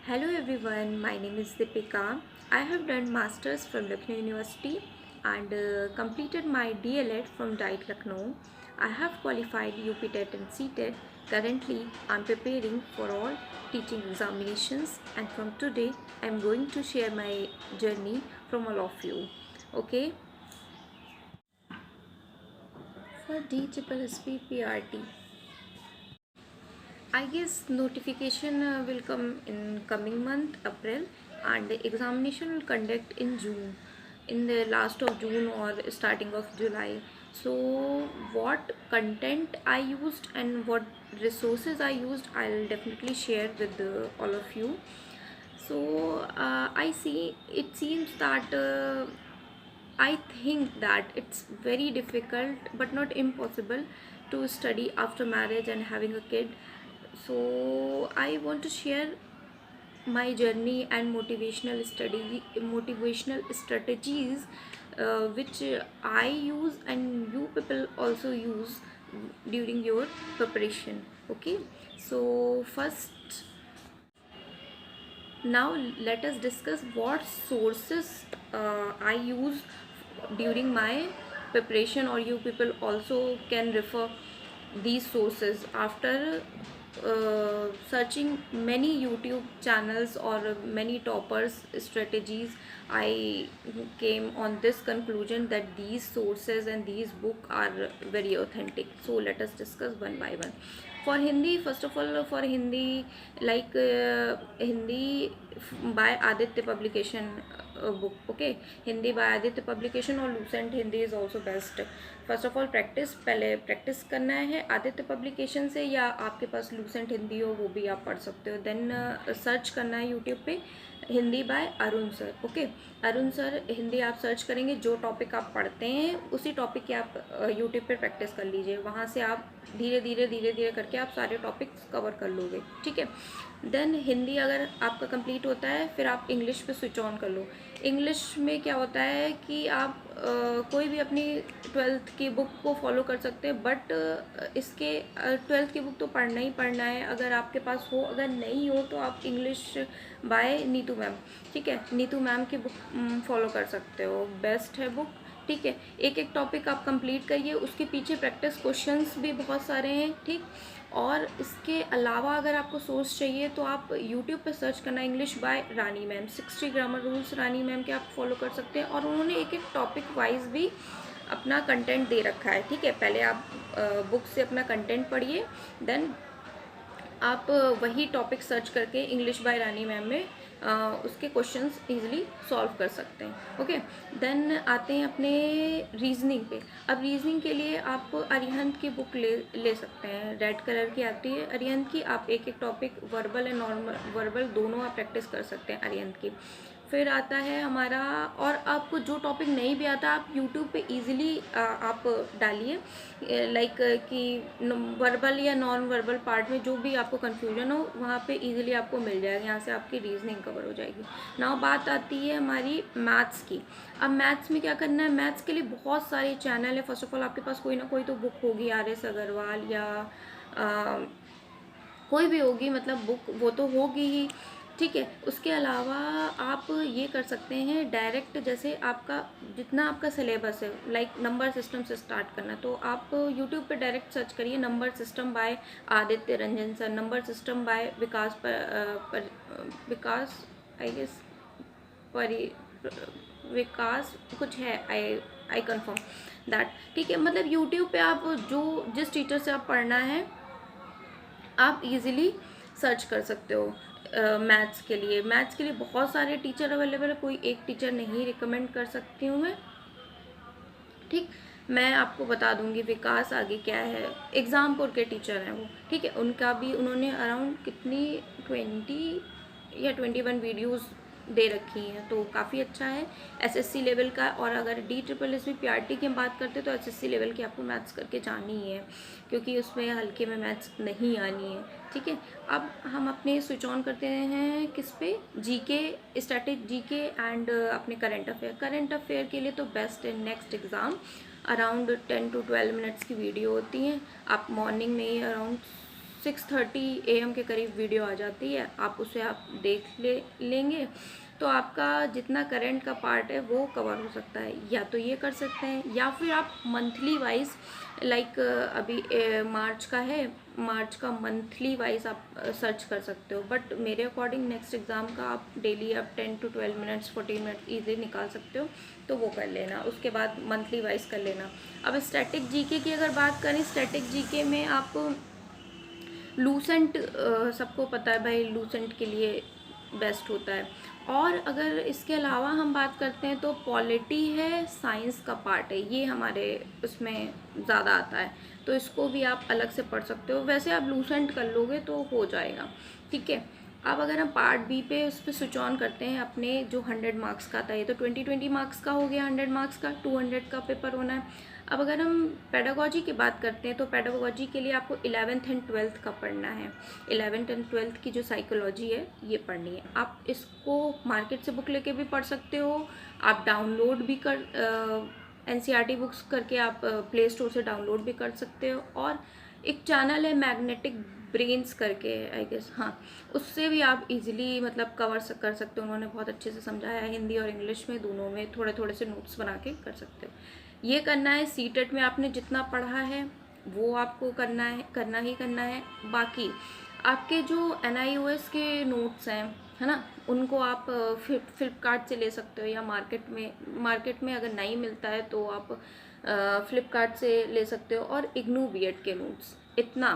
Hello everyone, my name is Deepika. I have done masters from Lucknow University and completed my DLED from DIET Lucknow. I have qualified UP TET and CTET. Currently, I am preparing for all teaching examinations, and from today I am going to share my journey from all of you. Okay, for DSSSB PRT. I guess notification will come in coming month April, and the examination will conduct in June, in the last of June or starting of July. So what content I used and what resources I used, I'll definitely share with all of you. So I see it seems that I think that it's very difficult but not impossible to study after marriage and having a kid. So I want to share my journey and motivational strategies which I use and you people also use during your preparation. Okay, so first, now let us discuss what sources I use during my preparation, or you people also can refer these sources after searching many YouTube channels or many toppers strategies. I came on this conclusion that these sources and these books are very authentic. So let us discuss one by one. For Hindi, first of all, for Hindi, like Hindi by Aditya publication book. Okay, Hindi by Aditya publication और Lucent Hindi is also best. First of all practice, पहले practice करना है Aditya publication से, या आपके पास Lucent Hindi हो वो भी आप पढ़ सकते हो. देन सर्च करना है यूट्यूब पे Hindi by Arun sir. Okay, Arun sir Hindi आप सर्च करेंगे, जो टॉपिक आप पढ़ते हैं उसी टॉपिक की आप यूट्यूब पे प्रैक्टिस कर लीजिए. वहाँ से आप धीरे धीरे करके आप सारे टॉपिक्स कवर कर लोगे. ठीक है. देन हिंदी अगर आपका कंप्लीट होता है, फिर आप इंग्लिश पे स्विच ऑन कर लो. इंग्लिश में क्या होता है कि आप कोई भी अपनी 12th की बुक को फॉलो कर सकते हैं, बट इसके 12th की बुक तो पढ़ना ही पढ़ना है अगर आपके पास हो. अगर नहीं हो तो आप इंग्लिश बाय नीतू मैम, ठीक है, नीतू मैम की बुक फॉलो कर सकते हो, बेस्ट है बुक. ठीक है, एक एक टॉपिक आप कंप्लीट करिए, उसके पीछे प्रैक्टिस क्वेश्चंस भी बहुत सारे हैं. ठीक, और इसके अलावा अगर आपको सोर्स चाहिए तो आप यूट्यूब पे सर्च करना English by Rani ma'am, 60 grammar rules Rani ma'am के आप फॉलो कर सकते हैं. और उन्होंने एक एक टॉपिक वाइज भी अपना कंटेंट दे रखा है. ठीक है, पहले आप बुक से अपना कंटेंट पढ़िए, देन आप वही टॉपिक सर्च करके इंग्लिश बाय रानी मैम में उसके क्वेश्चंस इजीली सॉल्व कर सकते हैं. ओके, देन आते हैं अपने रीजनिंग पे. अब रीजनिंग के लिए आप अरिहंत की बुक ले सकते हैं, रेड कलर की आती है अरिहंत की. आप एक एक topic verbal and normal verbal दोनों आप प्रैक्टिस कर सकते हैं अरिहंत की. फिर आता है हमारा, और आपको जो टॉपिक नहीं भी आता आप यूट्यूब पे इजीली आप डालिए, लाइक कि वर्बल या नॉन वर्बल पार्ट में जो भी आपको कन्फ्यूजन हो वहाँ पे इजीली आपको मिल जाएगा. यहाँ से आपकी रीजनिंग कवर हो जाएगी. नाउ बात आती है हमारी मैथ्स की. अब मैथ्स में क्या करना है, मैथ्स के लिए बहुत सारे चैनल है. फर्स्ट ऑफ ऑल आपके पास कोई ना कोई तो बुक होगी, RS अग्रवाल या कोई भी होगी, मतलब बुक वो तो होगी ही. ठीक है, उसके अलावा आप ये कर सकते हैं डायरेक्ट, जैसे आपका जितना आपका सिलेबस है, लाइक नंबर सिस्टम से स्टार्ट करना, तो आप यूट्यूब पे डायरेक्ट सर्च करिए number system by Aditya Ranjan sir, number system by Vikas I guess परि विकास कुछ है, आई कन्फर्म दैट. ठीक है, मतलब यूट्यूब पे आप जो जिस टीचर से आप पढ़ना है आप इजीली सर्च कर सकते हो. मैथ्स के लिए बहुत सारे टीचर अवेलेबल है, कोई एक टीचर नहीं रिकमेंड कर सकती हूँ मैं. ठीक, मैं आपको बता दूंगी विकास आगे क्या है, एग्जामपुर के टीचर हैं वो. ठीक है, उनका भी उन्होंने अराउंड कितनी 20 या 21 वीडियोस दे रखी हैं, तो काफ़ी अच्छा है SSC लेवल का. और अगर DSSSB PRT की हम बात करते हैं तो SSC लेवल की आपको मैथ्स करके जानी ही है, क्योंकि उसमें हल्के में मैथ्स नहीं आनी है. ठीक है, अब हम अपने स्विच ऑन करते हैं किस पे, GK स्टैटिक GK एंड अपने करंट अफेयर के लिए तो बेस्ट है next exam. Around 10 to 12 minutes की वीडियो होती हैं. आप मॉर्निंग में ही अराउंड 6:30 AM के करीब वीडियो आ जाती है, आप उसे आप देख लेंगे तो आपका जितना करंट का पार्ट है वो कवर हो सकता है। या तो ये कर सकते हैं, या फिर आप मंथली वाइज लाइक अभी मार्च का है, मार्च का मंथली वाइज आप सर्च कर सकते हो। बट मेरे अकॉर्डिंग नेक्स्ट एग्ज़ाम का आप डेली आप 10 to 12 मिनट्स 14 मिनट ईजी निकाल सकते हो, तो वो कर लेना। उसके बाद मंथली वाइज कर लेना। अब स्टैटिक जीके की अगर बात करें, स्टैटिक जीके में आप लूसेंट, सबको पता है भाई लूसेंट के लिए बेस्ट होता है। और अगर इसके अलावा हम बात करते हैं तो पॉलिटी है, साइंस का पार्ट है, ये हमारे उसमें ज़्यादा आता है, तो इसको भी आप अलग से पढ़ सकते हो। वैसे आप लूसेंट कर लोगे तो हो जाएगा, ठीक है। अब अगर हम पार्ट बी पे उस पर स्विच ऑन करते हैं, अपने जो 100 मार्क्स का था, ये तो 20 मार्क्स का हो गया, 100 मार्क्स का 200 का पेपर होना है। अब अगर हम पेडागोजी की बात करते हैं तो पेडागोजी के लिए आपको 11th एंड 12th का पढ़ना है। 11th एंड 12th की जो साइकोलॉजी है ये पढ़नी है। आप इसको मार्केट से बुक लेके भी पढ़ सकते हो, आप डाउनलोड भी कर NCERT बुक्स करके आप प्ले स्टोर से डाउनलोड भी कर सकते हो। और एक चैनल है मैग्नेटिक ब्रेन्स करके, आई गेस, हाँ, उससे भी आप इजीली मतलब कवर कर सकते हो। उन्होंने बहुत अच्छे से समझाया है, हिंदी और इंग्लिश में दोनों में, थोड़े थोड़े से नोट्स बना के कर सकते हो। ये करना है। सीटेट में आपने जितना पढ़ा है वो आपको करना है, करना ही करना है। बाकी आपके जो NIOS के नोट्स हैं, है ना, उनको आप फ्लिपकार्ट से ले सकते हो, या मार्केट में अगर नहीं मिलता है तो आप फ्लिपकार्ट से ले सकते हो। और इग्नू बीएड के नोट्स, इतना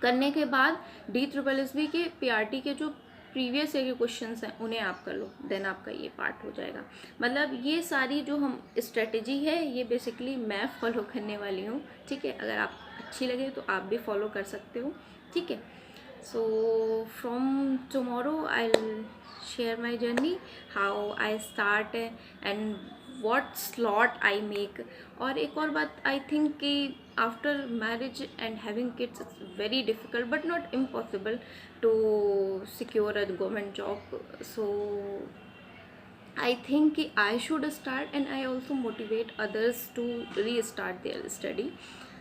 करने के बाद DSSB के PRT के जो प्रीवियस ईयर के क्वेश्चंस हैं उन्हें आप कर लो, देन आपका ये पार्ट हो जाएगा। मतलब ये सारी जो हम स्ट्रेटजी है ये बेसिकली मैं फॉलो करने वाली हूँ, ठीक है। अगर आप अच्छी लगे तो आप भी फॉलो कर सकते हो, ठीक है। So from tomorrow I will share my journey, how I start and what slot I make। और एक और बात, आई थिंक कि after marriage and having kids it's very difficult but not impossible to secure a government job. So I think कि I should start, and I also motivate others to restart their study.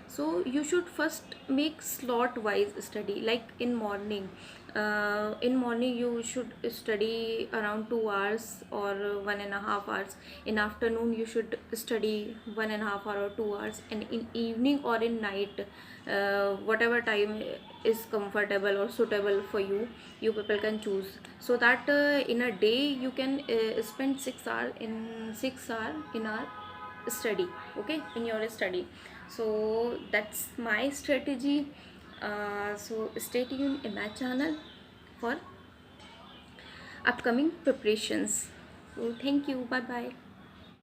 So you should first make slot wise study, like in morning. In morning you should study around 2 hours or 1.5 hours. In afternoon you should study 1.5 hour or 2 hours, and in evening or in night, whatever time is comfortable or suitable for you, you people can choose, so that in a day you can spend 6 hours in our study, okay, in your study. So that's my strategy. So stay tuned in my channel for upcoming preparations. So thank you, bye bye.